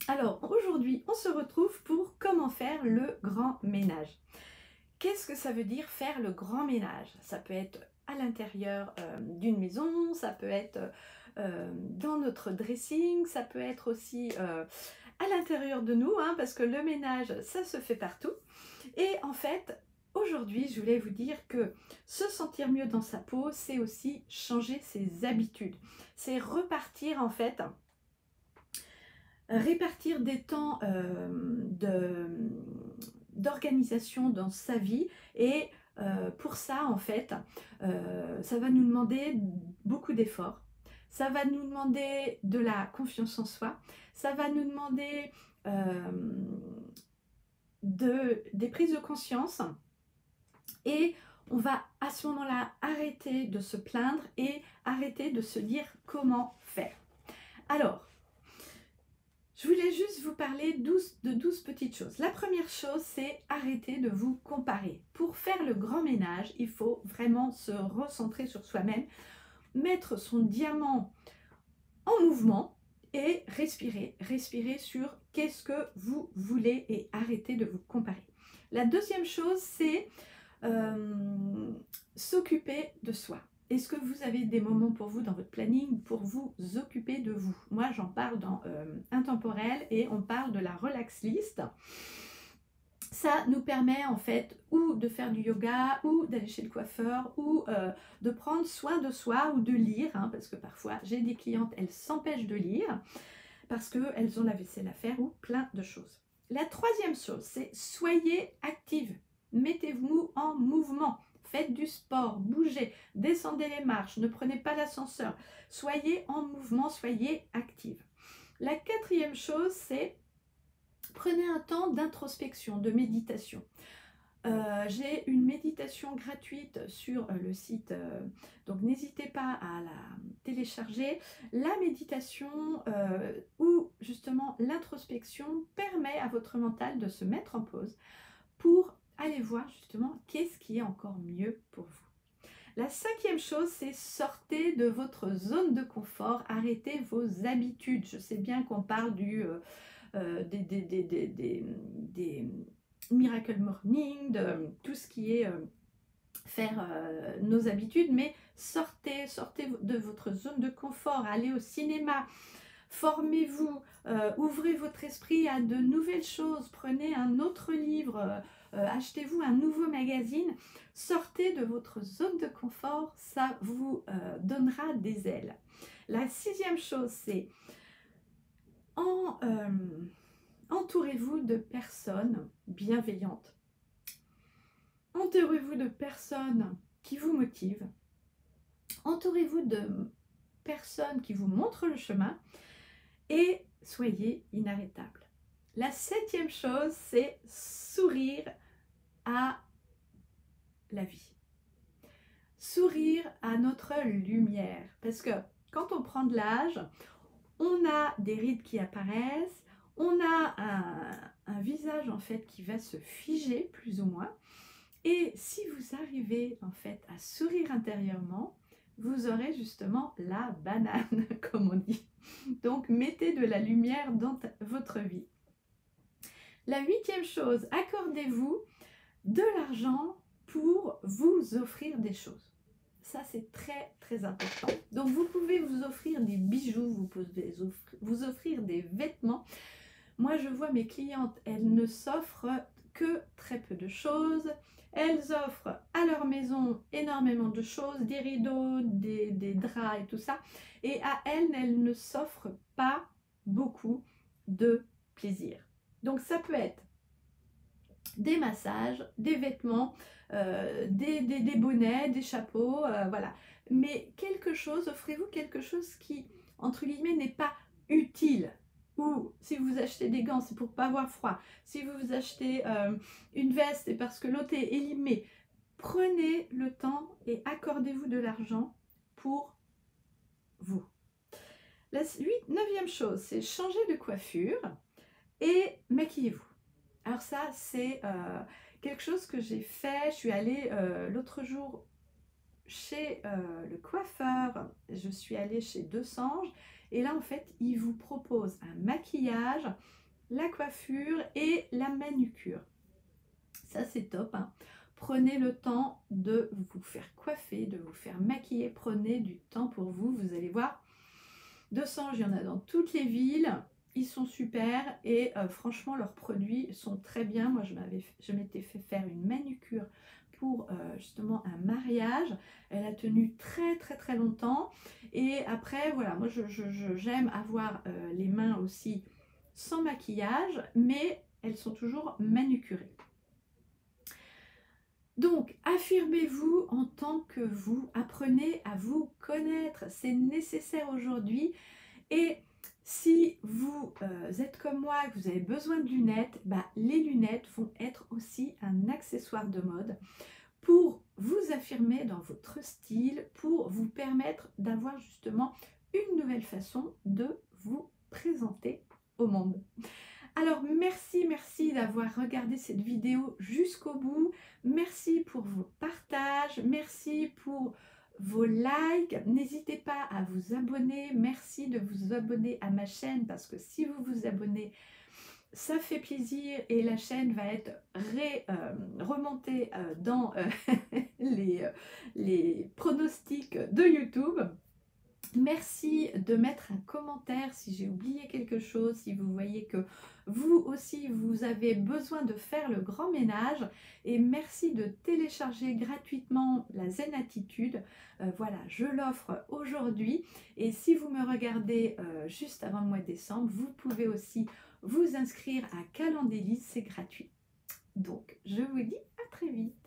Alors aujourd'hui, on se retrouve pour comment faire le grand ménage. Qu'est-ce que ça veut dire faire le grand ménage? Ça peut être à l'intérieur d'une maison, ça peut être dans notre dressing, ça peut être aussi à l'intérieur de nous, hein, parce que le ménage, ça se fait partout. Et en fait, aujourd'hui, je voulais vous dire que se sentir mieux dans sa peau, c'est aussi changer ses habitudes. C'est repartir en fait répartir des temps d'organisation dans sa vie et pour ça en fait ça va nous demander beaucoup d'efforts, ça va nous demander de la confiance en soi, ça va nous demander euh, des prises de conscience et on va à ce moment-là arrêter de se plaindre et arrêter de se dire comment faire. Alors, je voulais juste vous parler de 12 petites choses. La première chose, c'est arrêter de vous comparer. Pour faire le grand ménage, il faut vraiment se recentrer sur soi-même, mettre son diamant en mouvement et respirer. Respirer sur qu'est-ce que vous voulez et arrêter de vous comparer. La deuxième chose, c'est s'occuper de soi. Est-ce que vous avez des moments pour vous dans votre planning pour vous occuper de vous? Moi, j'en parle dans Intemporel et on parle de la relax list. Ça nous permet en fait ou de faire du yoga ou d'aller chez le coiffeur ou de prendre soin de soi ou de lire, hein, parce que parfois j'ai des clientes, elles s'empêchent de lire parce qu'elles ont la vaisselle à faire ou plein de choses. La troisième chose, c'est soyez active. Mettez-vous en mouvement. Faites du sport, bougez, descendez les marches, ne prenez pas l'ascenseur. Soyez en mouvement, soyez active. La quatrième chose, c'est prenez un temps d'introspection, de méditation. J'ai une méditation gratuite sur le site, donc n'hésitez pas à la télécharger. La méditation où justement l'introspection permet à votre mental de se mettre en pause pour aller voir justement qu'est-ce qui est encore mieux pour vous. La cinquième chose, c'est sortez de votre zone de confort, arrêtez vos habitudes. Je sais bien qu'on parle des Miracle Morning, de tout ce qui est faire nos habitudes, mais sortez de votre zone de confort, allez au cinéma, formez-vous, ouvrez votre esprit à de nouvelles choses, prenez un autre livre, achetez-vous un nouveau magazine, sortez de votre zone de confort, ça vous donnera des ailes. La sixième chose, c'est entourez-vous de personnes bienveillantes. Entourez-vous de personnes qui vous motivent. Entourez-vous de personnes qui vous montrent le chemin et soyez inarrêtable. La septième chose, c'est sourire à la vie. Sourire à notre lumière. Parce que quand on prend de l'âge, on a des rides qui apparaissent, on a un visage en fait qui va se figer plus ou moins. Et si vous arrivez en fait à sourire intérieurement, vous aurez justement la banane, comme on dit. Donc mettez de la lumière dans votre vie. La huitième chose, accordez-vous de l'argent pour vous offrir des choses. Ça, c'est très, très important. Donc, vous pouvez vous offrir des bijoux, vous pouvez vous offrir des vêtements. Moi, je vois mes clientes, elles ne s'offrent que très peu de choses. Elles offrent à leur maison énormément de choses, des rideaux, des draps et tout ça. Et à elles ne s'offrent pas beaucoup de plaisir. Donc, ça peut être des massages, des vêtements, des bonnets, des chapeaux, voilà. Mais quelque chose, offrez-vous quelque chose qui, entre guillemets, n'est pas utile. Ou si vous achetez des gants, c'est pour pas avoir froid. Si vous achetez une veste, c'est parce que l'autre est élimé. Prenez le temps et accordez-vous de l'argent pour vous. La neuvième chose, c'est changer de coiffure et maquillez-vous. Alors ça, c'est quelque chose que j'ai fait. Je suis allée l'autre jour chez le coiffeur. Je suis allée chez Deux Sanges Et là, en fait, il vous propose un maquillage, la coiffure et la manucure. Ça, c'est top, hein. Prenez le temps de vous faire coiffer, de vous faire maquiller. Prenez du temps pour vous. Vous allez voir, Dosange, il y en a dans toutes les villes. Ils sont super et franchement, leurs produits sont très bien. Moi, je m'étais fait faire une manucure pour justement un mariage. Elle a tenu très longtemps. Et après, voilà, moi, j'aime avoir les mains aussi sans maquillage, mais elles sont toujours manucurées. Donc, affirmez-vous en tant que vous, apprenez à vous connaître, c'est nécessaire aujourd'hui. Et si vous êtes comme moi, que vous avez besoin de lunettes, bah, les lunettes vont être aussi un accessoire de mode pour vous affirmer dans votre style, pour vous permettre d'avoir justement une nouvelle façon de vous présenter au monde. Alors merci d'avoir regardé cette vidéo jusqu'au bout. Merci pour vos partages, merci pour vos likes. N'hésitez pas à vous abonner. Merci de vous abonner à ma chaîne parce que si vous vous abonnez, ça fait plaisir et la chaîne va être remontée dans les pronostics de YouTube. Merci de mettre un commentaire si j'ai oublié quelque chose, si vous voyez que vous aussi vous avez besoin de faire le grand ménage, et merci de télécharger gratuitement la Zen Attitude. Voilà, je l'offre aujourd'hui, et si vous me regardez juste avant le mois de décembre, vous pouvez aussi vous inscrire à Calendélis, c'est gratuit. Donc je vous dis à très vite.